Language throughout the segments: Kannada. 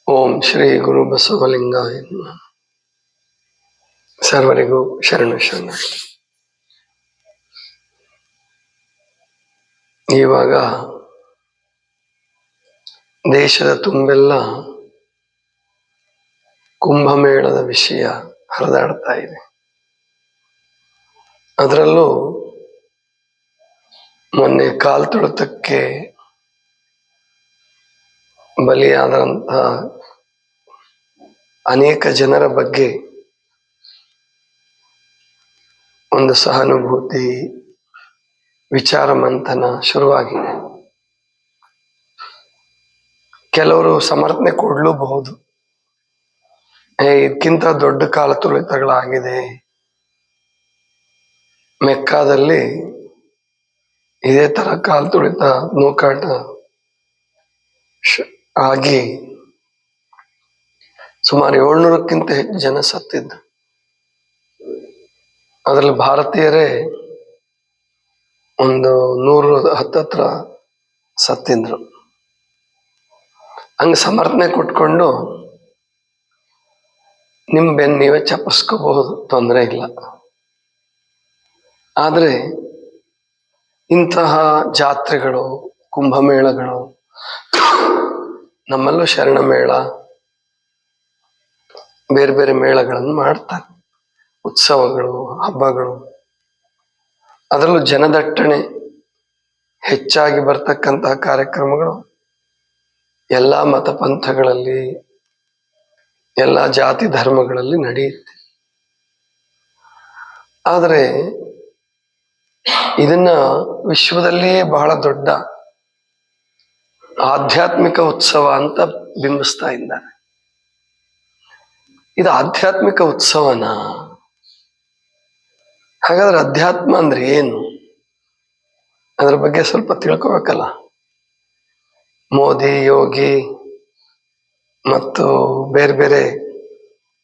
ಓಂ ಶ್ರೀ ಗುರು ಬಸವಲಿಂಗಾಯ ನಮಃ. ಸರ್ವರಿಗೂ ಶರಣು ಶರಣ. ಇವಾಗ ದೇಶದ ತುಂಬೆಲ್ಲ ಕುಂಭಮೇಳದ ವಿಷಯ ಹರಿದಾಡ್ತಾ ಇದೆ. ಅದರಲ್ಲೂ ಮೊನ್ನೆ ಕಾಲ್ ತುಳಿತಕ್ಕೆ ಬಲಿಯಾದಂಥ ಅನೇಕ ಜನರ ಬಗ್ಗೆ ಒಂದು ಸಹಾನುಭೂತಿ ವಿಚಾರ ಮಂಥನ ಶುರುವಾಗಿದೆ. ಕೆಲವರು ಸಮರ್ಥನೆ ಕೊಡಲೂಬಹುದು, ಇದಕ್ಕಿಂತ ದೊಡ್ಡ ಕಾಲ ತುಳಿತಗಳಾಗಿದೆ, ಮೆಕ್ಕಾದಲ್ಲಿ ಇದೇ ತರ ಕಾಲ್ ತುಳಿತ ನೂಕಾಟ ಆಗಿ ಸುಮಾರು 700ಕ್ಕಿಂತ ಹೆಚ್ಚು ಜನ ಸತ್ತಿದ್ದು. ಅದರಲ್ಲಿ ಭಾರತೀಯರೇ ಒಂದು 100 ಹತ್ತತ್ರ ಸತ್ತಿದ್ರು. ಹಂಗೆ ಸಮರ್ಥನೆ ಕೊಟ್ಕೊಂಡು ನಿಮ್ಮ ಬೆನ್ನು ನೀವೇ ಚಪ್ಪಸ್ಕೋಬಹುದು, ತೊಂದರೆ ಇಲ್ಲ. ಆದರೆ ಇಂತಹ ಜಾತ್ರೆಗಳು, ಕುಂಭಮೇಳಗಳು, ನಮ್ಮಲ್ಲೂ ಶರಣ ಮೇಳ, ಬೇರೆ ಬೇರೆ ಮೇಳಗಳನ್ನು ಮಾಡ್ತಾರೆ, ಉತ್ಸವಗಳು, ಹಬ್ಬಗಳು. ಅದರಲ್ಲೂ ಜನದಟ್ಟಣೆ ಹೆಚ್ಚಾಗಿ ಬರ್ತಕ್ಕಂತಹ ಕಾರ್ಯಕ್ರಮಗಳು ಎಲ್ಲ ಮತಪಂಥಗಳಲ್ಲಿ, ಎಲ್ಲ ಜಾತಿ ಧರ್ಮಗಳಲ್ಲಿ ನಡೆಯುತ್ತೆ. ಆದರೆ ಇದನ್ನ ವಿಶ್ವದಲ್ಲಿಯೇ ಬಹಳ ದೊಡ್ಡ ಆಧ್ಯಾತ್ಮಿಕ ಉತ್ಸವ ಅಂತ ಬಿಂಬಿಸ್ತಾ ಇದ್ದಾರೆ. ಇದು ಆಧ್ಯಾತ್ಮಿಕ ಉತ್ಸವನ? ಹಾಗಾದ್ರೆ ಅಧ್ಯಾತ್ಮ ಅಂದ್ರೆ ಏನು? ಅದ್ರ ಬಗ್ಗೆ ಸ್ವಲ್ಪ ತಿಳ್ಕೋಬೇಕಲ್ಲ. ಮೋದಿ, ಯೋಗಿ ಮತ್ತು ಬೇರೆ ಬೇರೆ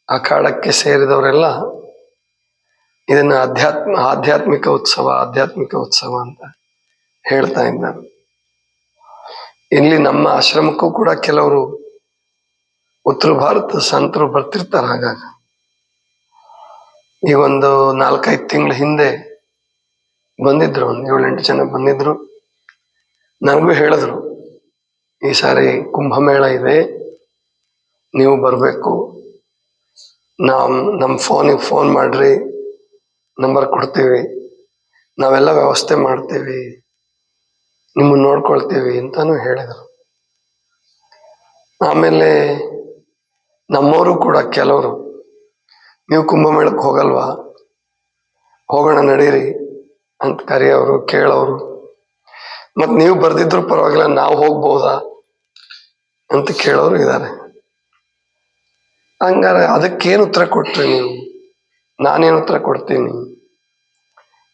ಅಖಾಡಕ್ಕೆ ಸೇರಿದವರೆಲ್ಲ ಇದನ್ನ ಆಧ್ಯಾತ್ಮಿಕ ಉತ್ಸವ ಅಂತ ಹೇಳ್ತಾ ಇದ್ದಾರೆ. ಇಲ್ಲಿ ನಮ್ಮ ಆಶ್ರಮಕ್ಕೂ ಕೂಡ ಕೆಲವರು ಉತ್ತರ ಭಾರತ ಸಂತರು ಬರ್ತಿರ್ತಾರೆ. ಹಾಗಾಗಿ ಈಗ ಒಂದು 4-5 ತಿಂಗಳ ಹಿಂದೆ ಬಂದಿದ್ರು, ಒಂದು 7-8 ಜನ ಬಂದಿದ್ರು. ನನಗೂ ಹೇಳಿದ್ರು, ಈ ಸಾರಿ ಕುಂಭಮೇಳ ಇದೆ, ನೀವು ಬರಬೇಕು, ನಮ್ಮ ಫೋನಿಗೆ ಫೋನ್ ಮಾಡ್ರಿ, ನಂಬರ್ ಕೊಡ್ತೀವಿ, ನಾವೆಲ್ಲ ವ್ಯವಸ್ಥೆ ಮಾಡ್ತೀವಿ, ನಿಮ್ಮನ್ನು ನೋಡ್ಕೊಳ್ತೀವಿ ಅಂತಾನು ಹೇಳಿದರು. ಆಮೇಲೆ ನಮ್ಮವರು ಕೂಡ ಕೆಲವರು, ನೀವು ಕುಂಭಮೇಳಕ್ಕೆ ಹೋಗಲ್ವಾ, ಹೋಗೋಣ ನಡೀರಿ ಅಂತ ಕರೆಯೋರು, ಕೇಳೋರು. ಮತ್ತು ನೀವು ಬರ್ದಿದ್ರು ಪರವಾಗಿಲ್ಲ, ನಾವು ಹೋಗ್ಬೋದಾ ಅಂತ ಕೇಳೋರು ಇದ್ದಾರೆ. ಹಂಗಾರೆ ಅದಕ್ಕೇನು ಉತ್ತರ ಕೊಟ್ರಿ ನೀವು, ನಾನೇನು ಉತ್ತರ ಕೊಡ್ತೀನಿ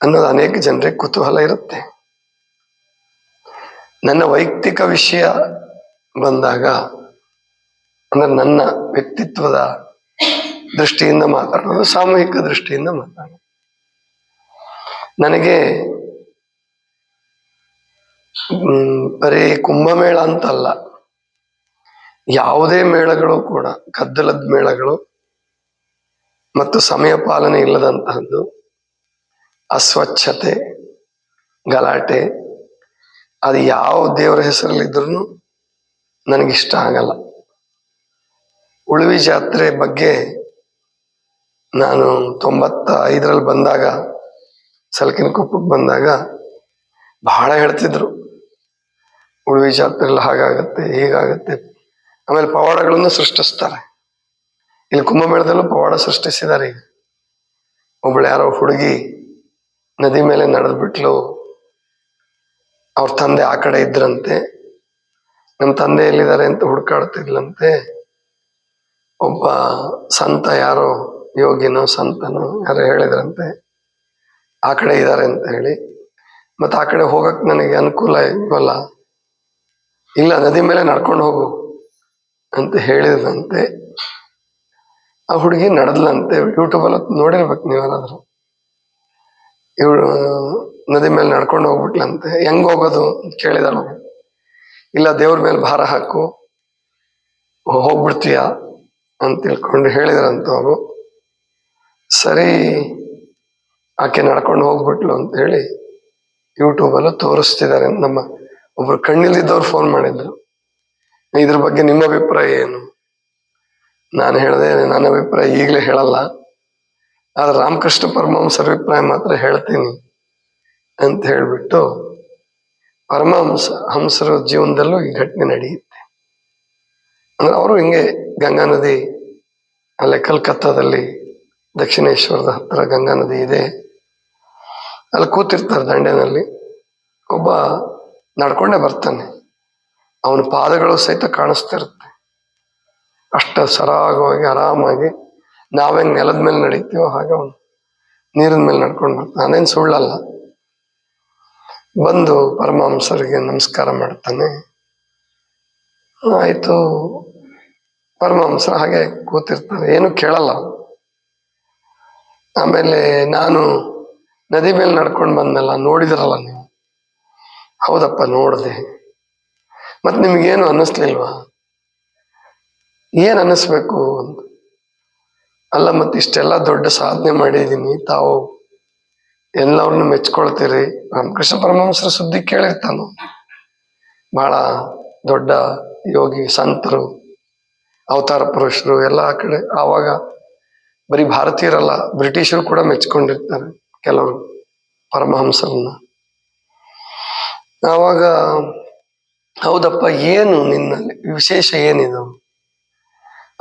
ಅನ್ನೋದು ಅನೇಕ ಜನರಿಗೆ ಕುತೂಹಲ ಇರುತ್ತೆ. ನನ್ನ ವೈಯಕ್ತಿಕ ವಿಷಯ ಬಂದಾಗ, ಅಂದ್ರೆ ನನ್ನ ವ್ಯಕ್ತಿತ್ವದ ದೃಷ್ಟಿಯಿಂದ ಮಾತಾಡೋದು, ಸಾಮೂಹಿಕ ದೃಷ್ಟಿಯಿಂದ ಮಾತಾಡೋದು. ನನಗೆ ಬರೀ ಕುಂಭಮೇಳ ಅಂತಲ್ಲ, ಯಾವುದೇ ಮೇಳಗಳು ಕೂಡ, ಗದ್ದಲದ ಮೇಳಗಳು ಮತ್ತು ಸಮಯ ಪಾಲನೆ ಇಲ್ಲದಂತಹದ್ದು, ಅಸ್ವಚ್ಛತೆ, ಗಲಾಟೆ, ಅದು ಯಾವ ದೇವರ ಹೆಸರಲ್ಲಿದ್ರೂ ನನಗಿಷ್ಟ ಆಗಲ್ಲ. ಉಳುವಿ ಜಾತ್ರೆ ಬಗ್ಗೆ ನಾನು 95ರಲ್ಲಿ ಬಂದಾಗ, ಸಲಕಿನ ಕೊಪ್ಪಕ್ಕೆ ಬಂದಾಗ ಬಹಳ ಹೇಳ್ತಿದ್ರು, ಉಳುವಿ ಜಾತ್ರೆಯಲ್ಲಿ ಹಾಗಾಗತ್ತೆ, ಹೀಗಾಗತ್ತೆ. ಆಮೇಲೆ ಪವಾಡಗಳನ್ನು ಸೃಷ್ಟಿಸ್ತಾರೆ. ಇಲ್ಲಿ ಕುಂಭಮೇಳದಲ್ಲೂ ಪವಾಡ ಸೃಷ್ಟಿಸಿದ್ದಾರೆ. ಈಗ ಒಬ್ಬಳು ಯಾರೋ ಹುಡುಗಿ ನದಿ ಮೇಲೆ ನಡೆದ್ಬಿಟ್ಲು, ಅವ್ರ ತಂದೆ ಆ ಕಡೆ ಇದ್ರಂತೆ, ನಮ್ಮ ತಂದೆ ಎಲ್ಲಿದ್ದಾರೆ ಅಂತ ಹುಡುಕಾಡ್ತಿದ್ಲಂತೆ. ಒಬ್ಬ ಸಂತ, ಯಾರೋ ಯೋಗಿನೋ ಸಂತನೋ ಯಾರೋ ಹೇಳಿದ್ರಂತೆ ಆ ಕಡೆ ಇದ್ದಾರೆ ಅಂತ ಹೇಳಿ. ಮತ್ತೆ ಆ ಕಡೆ ಹೋಗಕ್ ನನಗೆ ಅನುಕೂಲ ಇಲ್ವಲ್ಲ, ಇಲ್ಲ ನದಿ ಮೇಲೆ ನಡ್ಕೊಂಡು ಹೋಗು ಅಂತ ಹೇಳಿದಂತೆ. ಆ ಹುಡುಗಿ ನಡೆದ್ಲಂತೆ. ಯೂಟ್ಯೂಬಲ್ಲಿ ನೋಡಿರ್ಬೇಕು ನೀವೇನಾದ್ರು. ಇವಳು ನದಿ ಮೇಲೆ ನಡ್ಕೊಂಡು ಹೋಗ್ಬಿಟ್ಲಂತೆ. ಹೆಂಗ್ ಹೋಗೋದು ಅಂತ ಕೇಳಿದಾಳು. ಇಲ್ಲ, ದೇವ್ರ ಮೇಲೆ ಭಾರ ಹಾಕು, ಹೋಗ್ಬಿಡ್ತೀಯ ಅಂತ ತಿಳ್ಕೊಂಡು ಹೇಳಿದ್ರಂತವ್ರು. ಸರಿ ಆಕೆ ನಡ್ಕೊಂಡು ಹೋಗ್ಬಿಟ್ಲು ಅಂತ ಹೇಳಿ ಯೂಟ್ಯೂಬಲ್ಲೂ ತೋರಿಸ್ತಿದ್ದಾರೆ. ನಮ್ಮ ಒಬ್ರು ಕಣ್ಣಿಲ್ದಿದ್ದವ್ರು ಫೋನ್ ಮಾಡಿದ್ರು, ಇದ್ರ ಬಗ್ಗೆ ನಿಮ್ಮ ಅಭಿಪ್ರಾಯ ಏನು? ನಾನು ಹೇಳಿದೆ, ನನ್ನ ಅಭಿಪ್ರಾಯ ಈಗಲೇ ಹೇಳಲ್ಲ, ಆದ್ರೆ ರಾಮಕೃಷ್ಣ ಪರಮಹಂಸರ ಅಭಿಪ್ರಾಯ ಮಾತ್ರ ಹೇಳ್ತೀನಿ ಅಂತ ಹೇಳಿಬಿಟ್ಟು, ಹಂಸರ ಜೀವನದಲ್ಲೂ ಈ ಘಟನೆ ನಡೆಯುತ್ತೆ. ಅಂದ್ರೆ ಅವರು ಹಿಂಗೆ ಗಂಗಾ ನದಿ ಅಲ್ಲೇ ಕಲ್ಕತ್ತಾದಲ್ಲಿ ದಕ್ಷಿಣೇಶ್ವರದ ಹತ್ರ ಗಂಗಾ ನದಿ ಇದೆ, ಅಲ್ಲಿ ಕೂತಿರ್ತಾರೆ ದಂಡೆನಲ್ಲಿ. ಒಬ್ಬ ನಡ್ಕೊಂಡೇ ಬರ್ತಾನೆ, ಅವನ ಪಾದಗಳು ಸಹಿತ ಕಾಣಿಸ್ತಿರುತ್ತೆ. ಅಷ್ಟ ಸರಾಗವಾಗಿ ಆರಾಮಾಗಿ ನಾವೆಂಗ್ ನೆಲದ ಮೇಲೆ ನಡೀತೀವೋ ಹಾಗೆ ಅವನು ನೀರಿನ ಮೇಲೆ ನಡ್ಕೊಂಡು ಬರ್ತಾನೆ. ಅದೇನು ಸುಳ್ಳಲ್ಲ. ಬಂದು ಪರಮಹಂಸರಿಗೆ ನಮಸ್ಕಾರ ಮಾಡ್ತಾನೆ. ಆಯ್ತು, ಪರಮಹಂಸ ಹಾಗೆ ಕೂತಿರ್ತಾರೆ, ಏನು ಕೇಳಲ್ಲ. ಆಮೇಲೆ ನಾನು ನದಿ ಮೇಲೆ ನಡ್ಕೊಂಡು ಬಂದಲ್ಲ, ನೋಡಿದ್ರಲ್ಲ ನೀವು? ಹೌದಪ್ಪ ನೋಡಿದೆ. ಮತ್ತೆ ನಿಮಗೇನು ಅನ್ನಿಸ್ಲಿಲ್ವಾ? ಏನ್ ಅನ್ನಿಸ್ಬೇಕು ಅಂತ. ಅಲ್ಲ, ಮತ್ತೆ ಇಷ್ಟೆಲ್ಲ ದೊಡ್ಡ ಸಾಧನೆ ಮಾಡಿದೀನಿ, ತಾವು ಎಲ್ಲವ್ರನ್ನು ಮೆಚ್ಕೊಳ್ತೀರಿ. ರಾಮಕೃಷ್ಣ ಪರಮಹಂಸರ ಸುದ್ದಿ ಕೇಳಿರ್ತಾನು, ಬಹಳ ದೊಡ್ಡ ಯೋಗಿ, ಸಂತರು, ಅವತಾರ ಪುರುಷರು ಎಲ್ಲ ಕಡೆ. ಆವಾಗ ಬರೀ ಭಾರತೀಯರಲ್ಲ, ಬ್ರಿಟಿಷರು ಕೂಡ ಮೆಚ್ಕೊಂಡಿರ್ತಾರೆ ಕೆಲವರು ಪರಮಹಂಸರನ್ನ. ಆವಾಗ ಹೌದಪ್ಪ, ಏನು ನಿನ್ನಲ್ಲಿ ವಿಶೇಷ ಏನಿದು?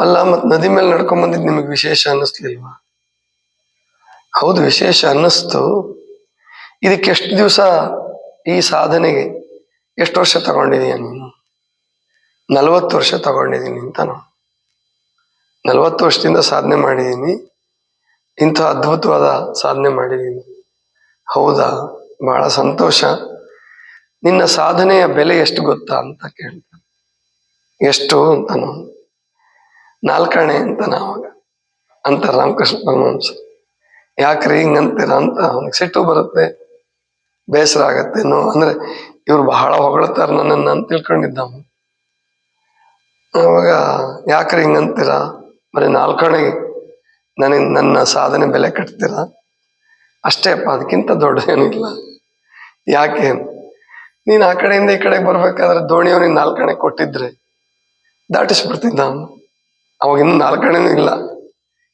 ಅಲ್ಲ, ಮತ್ ನದಿ ಮೇಲೆ ನಡ್ಕೊಂಡ್ ಬಂದಿದ್ ನಿಮಗೆ ವಿಶೇಷ ಅನ್ನಿಸ್ಲಿಲ್ವಾ? ಹೌದು, ವಿಶೇಷ ಅನ್ನಿಸ್ತು. ಇದಕ್ಕೆ ಎಷ್ಟು ದಿವಸ, ಈ ಸಾಧನೆಗೆ ಎಷ್ಟು ವರ್ಷ ತಗೊಂಡಿದೀಯ ನೀನು? 40 ವರ್ಷ ತಗೊಂಡಿದ್ದೀನಿ ಅಂತ. ನಾನು 40 ವರ್ಷದಿಂದ ಸಾಧನೆ ಮಾಡಿದ್ದೀನಿ, ಇಂಥ ಅದ್ಭುತವಾದ ಸಾಧನೆ ಮಾಡಿದ್ದೀನಿ. ಹೌದಾ, ಬಹಳ ಸಂತೋಷ. ನಿನ್ನ ಸಾಧನೆಯ ಬೆಲೆ ಎಷ್ಟು ಗೊತ್ತಾ ಅಂತ ಕೇಳ್ತಾನೆ. ಎಷ್ಟು ಅಂತ ನಾವು 4 ಆಣೆ ಅಂತ ನಾವಾಗ ಅಂತ ರಾಮಕೃಷ್ಣ ಪರಮಹಂಸ. ಯಾಕ್ರಿ ಹಿಂಗಂತೀರ ಅಂತ ಅವನಿಗೆ ಸಿಟ್ಟು ಬರುತ್ತೆ, ಬೇಸರ ಆಗತ್ತೇನೋ. ಅಂದ್ರೆ ಇವ್ರು ಬಹಳ ಹೊಗಳ್ತಾರ ನನ್ನನ್ನು ಅಂತ ತಿಳ್ಕೊಂಡಿದ್ದ ಅವನು. ಅವಾಗ ಯಾಕ್ರಿ ಹಿಂಗಂತೀರ, ಬರೀ 4 ಆಣೆಗೆ ನನ್ನ ಸಾಧನೆ ಬೆಲೆ ಕಟ್ತೀರ ಅಷ್ಟೇ ಅಪ್ಪ, ಅದಕ್ಕಿಂತ ದೊಡ್ಡ ಏನಿಲ್ಲ. ಯಾಕೆ? ನೀನ್ ಆ ಕಡೆಯಿಂದ ಈ ಕಡೆಗೆ ಬರ್ಬೇಕಾದ್ರೆ ದೋಣಿಯವನಿಗೆ 4 ಆಣೆ ಕೊಟ್ಟಿದ್ರೆ ದಾಟಿಸ್ಬಿಡ್ತಿದ್ದ ಅವನು. ಅವಾಗ ಇನ್ನೂ 4 ಆಣೆನೂ ಇಲ್ಲ.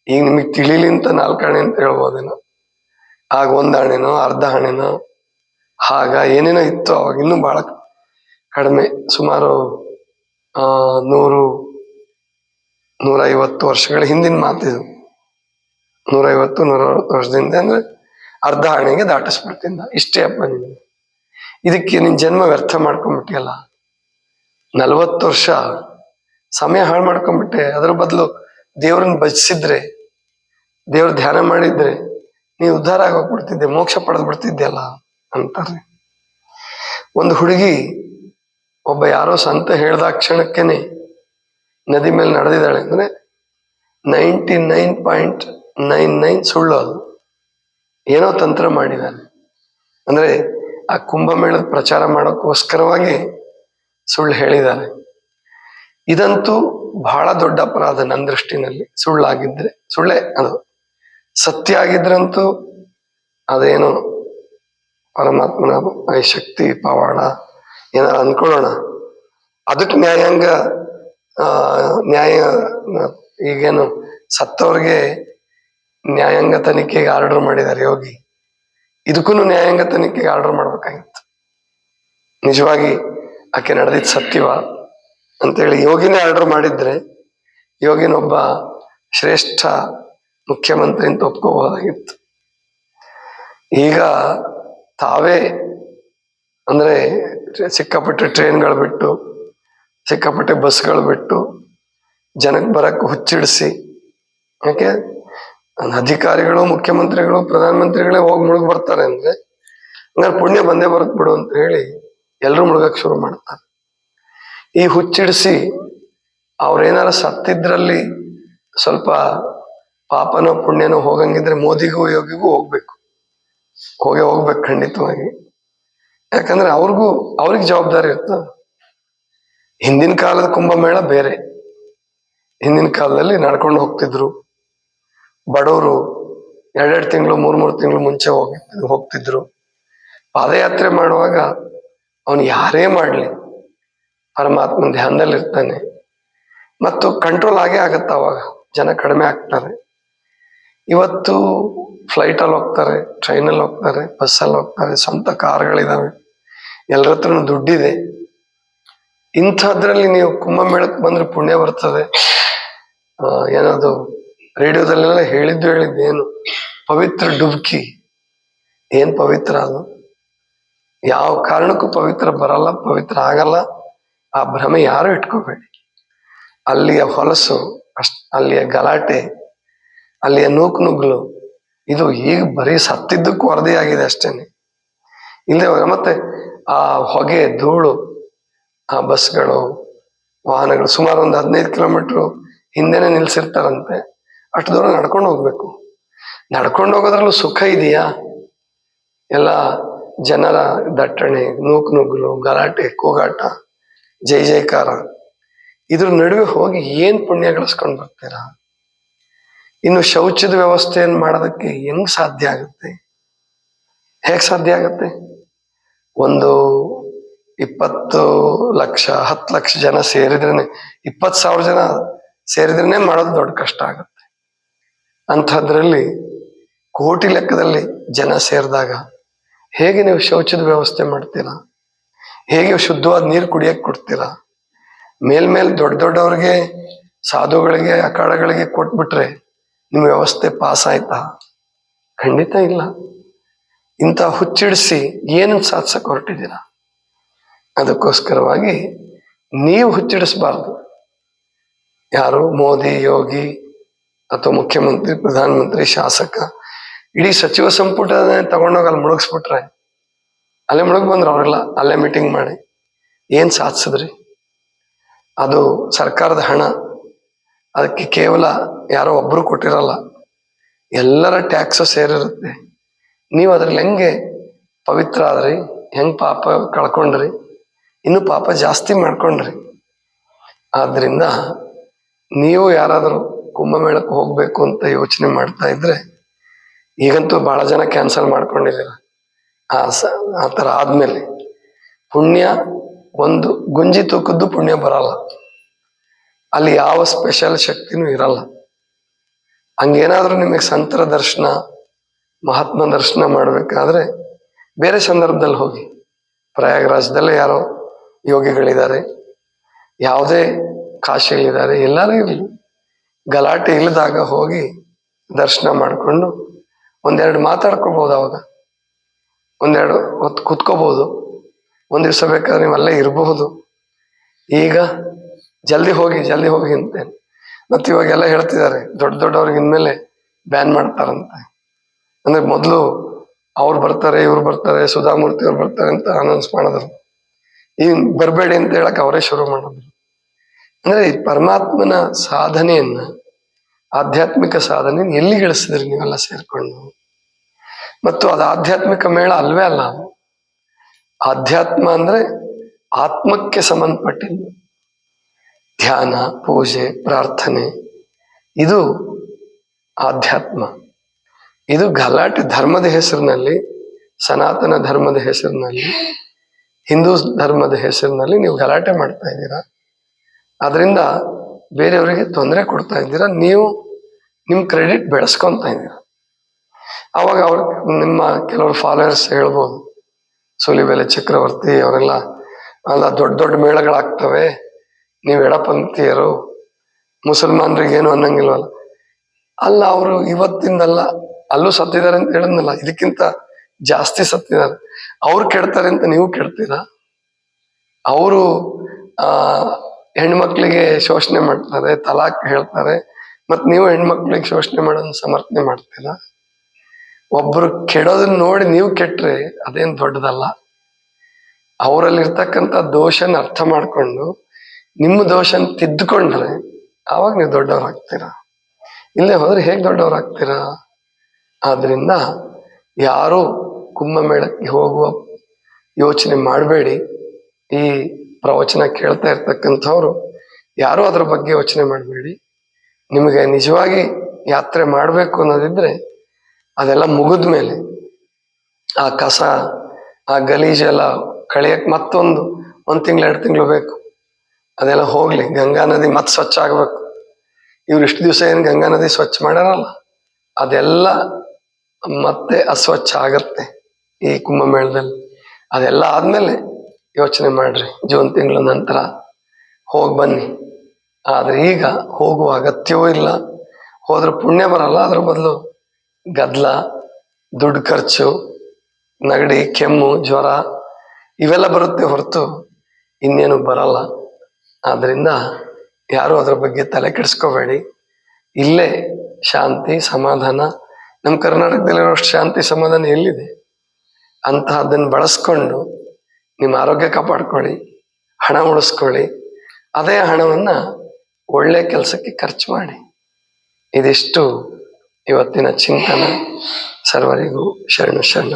ಈಗ ನಿಮಗೆ ತಿಳಿಲಿ ಅಂತ 4 ಆಣೆ ಅಂತ ಹೇಳ್ಬೋದೇನೋ. ಆಗ 1 ಆಣೆನೋ ಅರ್ಧ ಆಣೆನೋ ಹಾಗ ಏನೇನೋ ಇತ್ತು. ಅವಾಗ ಇನ್ನೂ ಬಹಳ ಕಡಿಮೆ, ಸುಮಾರು 100-150 ವರ್ಷಗಳ ಹಿಂದಿನ ಮಾತಿದು. 150-160 ವರ್ಷದಿಂದ. ಅಂದ್ರೆ ಅರ್ಧ ಆಣೆಗೆ ದಾಟಿಸ್ಬಿಡ್ತಿದ್ದ. ಇಷ್ಟೇ ಅಪ್ಪ ನಿಮ್ಗೆ. ಇದಕ್ಕೆ ನಿನ್ ಜನ್ಮ ವ್ಯರ್ಥ ಮಾಡ್ಕೊಂಡ್ಬಿಟ್ಟಿಯಲ್ಲ, 40 ವರ್ಷ ಸಮಯ ಹಾಳು ಮಾಡ್ಕೊಂಡ್ಬಿಟ್ಟೆ. ಅದ್ರ ಬದಲು ದೇವ್ರನ್ನ ಭಜಿಸಿದ್ರೆ, ದೇವ್ರ ಧ್ಯಾನ ಮಾಡಿದ್ರೆ ನೀವು ಉದ್ಧಾರ ಆಗೋಗ್ಬಿಡ್ತಿದ್ದೆ, ಮೋಕ್ಷ ಪಡೆದು ಬಿಡ್ತಿದ್ದೆಲ್ಲ ಅಂತಾರೆ. ಒಂದು ಹುಡುಗಿ ಒಬ್ಬ ಯಾರೋ ಸಂತ ಹೇಳ್ದ ಕ್ಷಣಕ್ಕೇನೆ ನದಿ ಮೇಲೆ ನಡೆದಿದ್ದಾಳೆ ಅಂದ್ರೆ 99.99 ಸುಳ್ಳು. ಅದು ಏನೋ ತಂತ್ರ ಮಾಡಿದ್ದಾನೆ. ಅಂದ್ರೆ ಆ ಕುಂಭಮೇಳದ ಪ್ರಚಾರ ಮಾಡೋಕ್ಕೋಸ್ಕರವಾಗಿ ಸುಳ್ಳು ಹೇಳಿದ್ದಾರೆ. ಇದಂತೂ ಬಹಳ ದೊಡ್ಡ ಅಪರಾಧ ನನ್ನ ದೃಷ್ಟಿನಲ್ಲಿ. ಸುಳ್ಳಾಗಿದ್ರೆ ಸುಳ್ಳೇ ಅದು, ಸತ್ಯ ಆಗಿದ್ರಂತೂ ಅದೇನು ಪರಮಾತ್ಮನ ಶಕ್ತಿ ಪವಾಡ ಏನಾರ ಅನ್ಕೊಳ್ಳೋಣ. ಅದಕ್ಕೆ ನ್ಯಾಯಾಂಗ ನ್ಯಾಯ ಈಗೇನು ಸತ್ತವ್ರಿಗೆ ನ್ಯಾಯಾಂಗ ತನಿಖೆಗೆ ಆರ್ಡರ್ ಮಾಡಿದ್ದಾರೆ ಯೋಗಿ, ಇದಕ್ಕೂ ನ್ಯಾಯಾಂಗ ತನಿಖೆಗೆ ಆರ್ಡರ್ ಮಾಡ್ಬೇಕಾಗಿತ್ತು. ನಿಜವಾಗಿ ಆಕೆ ನಡೆದಿದ್ದು ಸತ್ಯವ ಅಂತೇಳಿ ಯೋಗಿನೇ ಆರ್ಡರ್ ಮಾಡಿದ್ರೆ ಯೋಗಿನೊಬ್ಬ ಶ್ರೇಷ್ಠ ಮುಖ್ಯಮಂತ್ರಿ ಅಂತ ಒಪ್ಕೋಬಹುದಾಗಿತ್ತು. ಈಗ ತಾವೇ ಅಂದ್ರೆ ಸಿಕ್ಕಾಪಟ್ಟೆ ಟ್ರೈನ್ಗಳು ಬಿಟ್ಟು, ಸಿಕ್ಕಾಪಟ್ಟೆ ಬಸ್ಗಳು ಬಿಟ್ಟು ಜನಕ್ಕೆ ಬರಕ್ಕೆ ಹುಚ್ಚಿಡಿಸಿ, ಯಾಕೆ ಅಧಿಕಾರಿಗಳು, ಮುಖ್ಯಮಂತ್ರಿಗಳು, ಪ್ರಧಾನಮಂತ್ರಿಗಳೇ ಹೋಗಿ ಮುಳುಗ್ ಬರ್ತಾರೆ ಅಂದ್ರೆ ಹಂಗಾರೆ ಪುಣ್ಯ ಬಂದೇ ಬರತ್ ಬಿಡು ಅಂತ ಹೇಳಿ ಎಲ್ರು ಮುಳುಗಕ್ಕೆ ಶುರು ಮಾಡ್ತಾರೆ. ಈ ಹುಚ್ಚಿಡಿಸಿ ಅವ್ರೇನಾರ ಸತ್ತಿದ್ರಲ್ಲಿ ಸ್ವಲ್ಪ ಪಾಪನೋ ಪುಣ್ಯನೋ ಹೋಗಂಗಿದ್ರೆ ಮೋದಿಗೂ ಯೋಗಿಗೂ ಹೋಗ್ಬೇಕು ಖಂಡಿತವಾಗಿ. ಯಾಕಂದ್ರೆ ಅವ್ರಿಗೆ ಜವಾಬ್ದಾರಿ ಇರ್ತದೆ. ಹಿಂದಿನ ಕಾಲದ ಕುಂಭಮೇಳ ಬೇರೆ, ಹಿಂದಿನ ಕಾಲದಲ್ಲಿ ನಡ್ಕೊಂಡು ಹೋಗ್ತಿದ್ರು. ಬಡವರು 2 ತಿಂಗಳು 3 ತಿಂಗಳು ಮುಂಚೆ ಹೋಗ್ತಿದ್ರು. ಪಾದಯಾತ್ರೆ ಮಾಡುವಾಗ ಅವನು ಯಾರೇ ಮಾಡಲಿ ಪರಮಾತ್ಮನ ಧ್ಯಾನದಲ್ಲಿ ಇರ್ತಾನೆ. ಮತ್ತು ಕಂಟ್ರೋಲ್ ಆಗೇ ಆಗತ್ತೆ. ಅವಾಗ ಜನ ಕಡಿಮೆ ಆಗ್ತಾರೆ. ಇವತ್ತು ಫ್ಲೈಟಲ್ಲಿ ಹೋಗ್ತಾರೆ, ಟ್ರೈನಲ್ಲಿ ಹೋಗ್ತಾರೆ, ಬಸ್ಸಲ್ಲಿ ಹೋಗ್ತಾರೆ, ಸ್ವಂತ ಕಾರ್ಗಳಿದಾವೆ, ಎಲ್ಲರ ಹತ್ರನೂ ದುಡ್ಡಿದೆ. ಇಂಥದ್ರಲ್ಲಿ ನೀವು ಕುಂಭಮೇಳಕ್ಕೆ ಬಂದ್ರೆ ಪುಣ್ಯ ಬರ್ತದೆ. ಏನದು ರೇಡಿಯೋದಲ್ಲೆಲ್ಲ ಹೇಳಿದ್ದೇನು ಪವಿತ್ರ ಡುಬ್ಕಿ. ಏನ್ ಪವಿತ್ರ ಅದು? ಯಾವ ಕಾರಣಕ್ಕೂ ಪವಿತ್ರ ಬರಲ್ಲ, ಪವಿತ್ರ ಆಗಲ್ಲ. ಆ ಭ್ರಮೆ ಯಾರು ಇಟ್ಕೋಬೇಡಿ. ಅಲ್ಲಿಯ ಹೊಲಸು, ಅಲ್ಲಿಯ ಗಲಾಟೆ, ಅಲ್ಲಿಯ ನೂಕುನುಗ್ಲು, ಇದು ಈಗ ಬರೀ ಸತ್ತಿದ್ದಕ್ಕೂ ವರದಿಯಾಗಿದೆ ಅಷ್ಟೇನೆ. ಇಲ್ಲೇ ಮತ್ತೆ ಆ ಹೊಗೆ, ಧೂಳು, ಆ ಬಸ್ಗಳು, ವಾಹನಗಳು ಸುಮಾರು ಒಂದು 15 ಕಿಲೋಮೀಟ್ರು ಹಿಂದೆನೆ ನಿಲ್ಸಿರ್ತಾರಂತೆ. ಅಷ್ಟು ದೂರ ನಡ್ಕೊಂಡು ಹೋಗ್ಬೇಕು. ನಡ್ಕೊಂಡು ಹೋಗೋದ್ರಲ್ಲೂ ಸುಖ ಇದೆಯಾ? ಎಲ್ಲ ಜನರ ದಟ್ಟಣೆ, ನೂಕುನುಗ್ಲು, ಗಲಾಟೆ, ಕೂಗಾಟ, ಜೈ ಜೈಕಾರ, ಇದ್ರ ನಡುವೆ ಹೋಗಿ ಏನ್ ಪುಣ್ಯ ಗಳಿಸ್ಕೊಂಡು ಬರ್ತೀರಾ? ಇನ್ನು ಶೌಚದ ವ್ಯವಸ್ಥೆಯನ್ನು ಮಾಡೋದಕ್ಕೆ ಹೆಂಗ್ ಸಾಧ್ಯ ಆಗುತ್ತೆ? ಹೇಗ್ ಸಾಧ್ಯ ಆಗುತ್ತೆ? ಒಂದು 20 ಲಕ್ಷ 10 ಲಕ್ಷ ಜನ ಸೇರಿದ್ರೇನೆ, 20,000 ಜನ ಸೇರಿದ್ರೇನೆ ಮಾಡೋದು ದೊಡ್ಡ ಕಷ್ಟ ಆಗುತ್ತೆ. ಅಂಥದ್ರಲ್ಲಿ ಕೋಟಿ ಲೆಕ್ಕದಲ್ಲಿ ಜನ ಸೇರಿದಾಗ ಹೇಗೆ ನೀವು ಶೌಚದ ವ್ಯವಸ್ಥೆ ಮಾಡ್ತೀರಾ? ಹೇಗೆ ಶುದ್ಧವಾದ ನೀರು ಕುಡಿಯಕ್ಕೆ ಕೊಡ್ತೀರಾ? ಮೇಲ್ಮೇಲ್ ದೊಡ್ಡವ್ರಿಗೆ, ಸಾಧುಗಳಿಗೆ, ಅಖಾಡಗಳಿಗೆ ಕೊಟ್ಬಿಟ್ರೆ ನಿಮ್ಮ ವ್ಯವಸ್ಥೆ ಪಾಸ್ ಆಯ್ತಾ? ಖಂಡಿತ ಇಲ್ಲ. ಇಂಥ ಹುಚ್ಚಿಡಿಸಿ ಏನು ಸಾಧಿಸಕ್ಕೆ ಹೊರಟಿದ್ದೀರಾ? ಅದಕ್ಕೋಸ್ಕರವಾಗಿ ನೀವು ಹುಚ್ಚಿಡಿಸಬಾರ್ದು. ಯಾರು ಮೋದಿ, ಯೋಗಿ ಅಥವಾ ಮುಖ್ಯಮಂತ್ರಿ, ಪ್ರಧಾನಮಂತ್ರಿ, ಶಾಸಕ, ಇಡೀ ಸಚಿವ ಸಂಪುಟ ತಗೊಂಡೋಗಿ ಅಲ್ಲಿ ಮುಳುಗಿಸ್ಬಿಟ್ರೆ, ಅಲ್ಲೇ ಮುಳುಗ್ ಬಂದ್ರು ಅವರೆಲ್ಲ, ಅಲ್ಲೇ ಮೀಟಿಂಗ್ ಮಾಡಿ ಏನ್ ಸಾಧಿಸಿದ್ರಿ? ಅದು ಸರ್ಕಾರದ ಹಣ. ಅದಕ್ಕೆ ಕೇವಲ ಯಾರೋ ಒಬ್ರು ಕೊಟ್ಟಿರಲ್ಲ, ಎಲ್ಲರ ಟ್ಯಾಕ್ಸ್ ಸೇರಿರುತ್ತೆ. ನೀವು ಅದ್ರಲ್ಲಿ ಹೆಂಗೆ ಪವಿತ್ರ ಆದ್ರಿ? ಹೆಂಗ್ ಪಾಪ ಕಳ್ಕೊಂಡ್ರಿ? ಇನ್ನು ಪಾಪ ಜಾಸ್ತಿ ಮಾಡ್ಕೊಂಡ್ರಿ. ಆದ್ರಿಂದ ನೀವು ಯಾರಾದರೂ ಕುಂಭಮೇಳಕ್ಕೆ ಹೋಗ್ಬೇಕು ಅಂತ ಯೋಚನೆ ಮಾಡ್ತಾ ಇದ್ರೆ, ಈಗಂತೂ ಬಹಳ ಜನ ಕ್ಯಾನ್ಸಲ್ ಮಾಡ್ಕೊಂಡಿದ್ದೀರ. ಆ ಥರ ಆದ್ಮೇಲೆ ಪುಣ್ಯ ಒಂದು ಗುಂಜಿ ತೂಕದ್ದು ಪುಣ್ಯ ಬರಲ್ಲ. ಅಲ್ಲಿ ಯಾವ ಸ್ಪೆಷಲ್ ಶಕ್ತಿನೂ ಇರಲ್ಲ. ಹಂಗೇನಾದ್ರೂ ನಿಮಗೆ ಸಂತರ ದರ್ಶನ, ಮಹಾತ್ಮ ದರ್ಶನ ಮಾಡ್ಬೇಕಾದ್ರೆ ಬೇರೆ ಸಂದರ್ಭದಲ್ಲಿ ಹೋಗಿ. ಪ್ರಯಾಗರಾಜದಲ್ಲೇ ಯಾರೋ ಯೋಗಿಗಳಿದ್ದಾರೆ, ಯಾವುದೇ ಕಾಶಿಯಲ್ಲಿದ್ದಾರೆ, ಎಲ್ಲರೂ ಇರಲಿ, ಗಲಾಟೆ ಇಲ್ಲದಾಗ ಹೋಗಿ ದರ್ಶನ ಮಾಡಿಕೊಂಡು ಒಂದೆರಡು ಮಾತಾಡ್ಕೋಬಹುದು. ಅವಾಗ ಒಂದೆರಡು ಹೊತ್ತು ಕೂತ್ಕೋಬಹುದು. ಒಂದ್ ದಿವಸ ಬೇಕಾದ್ರೆ ನೀವು ಅಲ್ಲೇ ಇರಬಹುದು. ಈಗ ಜಲ್ದಿ ಹೋಗಿ ಅಂತೇನೆ. ಮತ್ತೆ ಇವಾಗೆಲ್ಲ ಹೇಳ್ತಿದ್ದಾರೆ ದೊಡ್ಡವ್ರಿಗೆ ಇನ್ಮೇಲೆ ಬ್ಯಾನ್ ಮಾಡ್ತಾರಂತೆ. ಅಂದ್ರೆ ಮೊದಲು ಅವ್ರು ಬರ್ತಾರೆ, ಇವ್ರು ಬರ್ತಾರೆ, ಸುಧಾಮೂರ್ತಿ ಅವ್ರು ಬರ್ತಾರೆ ಅಂತ ಅನೌನ್ಸ್ ಮಾಡಿದ್ರು. ಈಗ ಬರಬೇಡಿ ಅಂತ ಹೇಳಕ್ ಅವರೇ ಶುರು ಮಾಡಿದ್ರು. ಅಂದ್ರೆ ಈ ಪರಮಾತ್ಮನ ಸಾಧನೆಯನ್ನ, ಆಧ್ಯಾತ್ಮಿಕ ಸಾಧನೆ ಎಲ್ಲಿ ಗಳಿಸಿದ್ರಿ ನೀವೆಲ್ಲ ಸೇರ್ಕೊಂಡು? ಮತ್ತು ಅದು ಆಧ್ಯಾತ್ಮಿಕ ಮೇಳ ಅಲ್ವೇ ಅಲ್ಲ. ಆಧ್ಯಾತ್ಮ ಅಂದ್ರೆ ಆತ್ಮಕ್ಕೆ ಸಂಬಂಧಪಟ್ಟಿದ್ದು. ಧ್ಯಾನ, ಪೂಜೆ, ಪ್ರಾರ್ಥನೆ, ಇದು ಆಧ್ಯಾತ್ಮ. ಇದು ಗಲಾಟೆ ಧರ್ಮದ ಹೆಸರಿನಲ್ಲಿ, ಸನಾತನ ಧರ್ಮದ ಹೆಸರಿನಲ್ಲಿ, ಹಿಂದೂ ಧರ್ಮದ ಹೆಸರಿನಲ್ಲಿ ನೀವು ಗಲಾಟೆ ಮಾಡ್ತಾ ಇದ್ದೀರಾ. ಅದರಿಂದ ಬೇರೆಯವರಿಗೆ ತೊಂದರೆ ಕೊಡ್ತಾ ಇದ್ದೀರಾ. ನೀವು ನಿಮ್ಮ ಕ್ರೆಡಿಟ್ ಬೆಳೆಸ್ಕೊಂತ ಇದ್ದೀರಾ. ಅವಾಗ ನಿಮ್ಮ ಕೆಲವರು ಫಾಲೋವರ್ಸ್ ಹೇಳ್ಬೋದು, ಸೂಲಿಬೆಲೆ ಚಕ್ರವರ್ತಿ ಅವರೆಲ್ಲ ಅಲ್ಲ, ದೊಡ್ಡ ಮೇಳಗಳಾಗ್ತವೆ, ನೀವು ಎಡಪಂಥೀಯರು, ಮುಸಲ್ಮಾನರಿಗೆ ಏನು ಅನ್ನಂಗಿಲ್ವಲ್ಲ. ಅಲ್ಲ, ಅವರು ಇವತ್ತಿಂದಲ್ಲ, ಅಲ್ಲೂ ಸತ್ತಿದ್ದಾರೆ ಅಂತ ಹೇಳಿದ್ನಲ್ಲ, ಇದಕ್ಕಿಂತ ಜಾಸ್ತಿ ಸತ್ತಿದ್ದಾರೆ. ಅವ್ರು ಕೆಡ್ತಾರೆ ಅಂತ ನೀವು ಕೆಡ್ತೀರಾ? ಅವರು ಹೆಣ್ಮಕ್ಳಿಗೆ ಶೋಷಣೆ ಮಾಡ್ತಾರೆ, ತಲಾಕ್ ಹೇಳ್ತಾರೆ, ಮತ್ ನೀವು ಹೆಣ್ಮಕ್ಳಿಗೆ ಶೋಷಣೆ ಮಾಡೋದನ್ನ ಸಮರ್ಥನೆ ಮಾಡ್ತೀರಾ? ಒಬ್ರು ಕೆಡೋದನ್ನ ನೋಡಿ ನೀವು ಕೆಟ್ರೆ ಅದೇನ್ ದೊಡ್ಡದಲ್ಲ. ಅವರಲ್ಲಿ ಇರ್ತಕ್ಕಂಥ ದೋಷನ ಅರ್ಥ ಮಾಡ್ಕೊಂಡು ನಿಮ್ಮ ದೋಷನ ತಿದ್ದುಕೊಂಡ್ರೆ ಆವಾಗ ನೀವು ದೊಡ್ಡವರಾಗ್ತೀರಾ. ಇಲ್ಲೇ ಹೋದ್ರೆ ಹೇಗೆ ದೊಡ್ಡವರಾಗ್ತೀರಾ? ಆದ್ರಿಂದ ಯಾರು ಕುಂಭಮೇಳಕ್ಕೆ ಹೋಗುವ ಯೋಚನೆ ಮಾಡಬೇಡಿ. ಈ ಪ್ರವಚನ ಕೇಳ್ತಾ ಇರ್ತಕ್ಕಂಥವ್ರು ಯಾರು ಅದ್ರ ಬಗ್ಗೆ ಯೋಚನೆ ಮಾಡಬೇಡಿ. ನಿಮಗೆ ನಿಜವಾಗಿ ಯಾತ್ರೆ ಮಾಡಬೇಕು ಅನ್ನೋದಿದ್ರೆ ಅದೆಲ್ಲ ಮುಗಿದ ಮೇಲೆ ಆ ಕಸ ಆ ಗಲೀಜೆಲ್ಲ ಕಳಿಯಕ್ಕೆ ಮತ್ತೊಂದು 1 ತಿಂಗಳು 2 ತಿಂಗಳು ಬೇಕು. ಅದೆಲ್ಲ ಹೋಗ್ಲಿ, ಗಂಗಾ ನದಿ ಮತ್ತೆ ಸ್ವಚ್ಛ ಆಗ್ಬೇಕು. ಇವ್ರು ಇಷ್ಟು ದಿವಸ ಏನು ಗಂಗಾ ನದಿ ಸ್ವಚ್ಛ ಮಾಡ್ಯಾರಲ್ಲ, ಅದೆಲ್ಲ ಮತ್ತೆ ಅಸ್ವಚ್ಛ ಆಗತ್ತೆ ಈ ಕುಂಭಮೇಳದಲ್ಲಿ. ಅದೆಲ್ಲ ಆದ್ಮೇಲೆ ಯೋಚನೆ ಮಾಡ್ರಿ, ಜೂನ್ ತಿಂಗಳ ನಂತರ ಹೋಗಿ ಬನ್ನಿ. ಆದ್ರೆ ಈಗ ಹೋಗುವ ಅಗತ್ಯವೂ ಇಲ್ಲ. ಹೋದ್ರೆ ಪುಣ್ಯ ಬರಲ್ಲ, ಅದ್ರ ಬದಲು ಗದ್ದಲ, ದುಡ್ಡು ಖರ್ಚು, ನೆಗಡಿ, ಕೆಮ್ಮು, ಜ್ವರ ಇವೆಲ್ಲ ಬರುತ್ತೆ ಹೊರತು ಇನ್ನೇನು ಬರಲ್ಲ. ಆದ್ರಿಂದ ಯಾರು ಅದ್ರ ಬಗ್ಗೆ ತಲೆ ಕೆಡಿಸ್ಕೋಬೇಡಿ. ಇಲ್ಲೇ ಶಾಂತಿ ಸಮಾಧಾನ, ನಮ್ಮ ಕರ್ನಾಟಕದಲ್ಲಿರೋಷ್ಟು ಶಾಂತಿ ಸಮಾಧಾನ ಎಲ್ಲಿದೆ? ಅಂತಹದ್ದನ್ನು ಬಳಸ್ಕೊಂಡು ನಿಮ್ಮ ಆರೋಗ್ಯ ಕಾಪಾಡ್ಕೊಳ್ಳಿ, ಹಣ ಉಳಿಸ್ಕೊಳ್ಳಿ. ಅದೇ ಹಣವನ್ನ ಒಳ್ಳೆ ಕೆಲಸಕ್ಕೆ ಖರ್ಚು ಮಾಡಿ. ಇದಿಷ್ಟು ಇವತ್ತಿನ ಚಿಂತನೆ. ಸರ್ವರಿಗೂ ಶರಣು ಶರಣ.